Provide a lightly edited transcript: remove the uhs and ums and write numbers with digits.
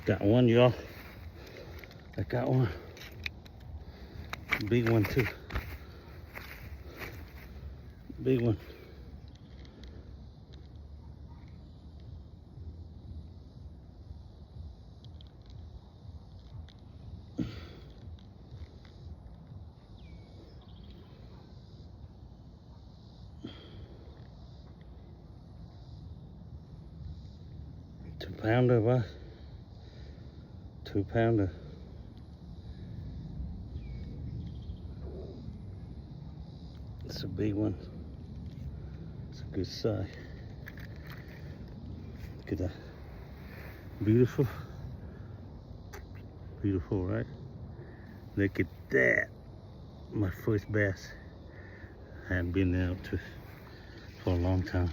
Got one, y'all. I got one. Big one too. Big one. Two-pounder, what? 2-pounder. It's a big one. It's a good size. Look at that. Beautiful. Beautiful, right? Look at that. My first bass. I hadn't been out to for a long time.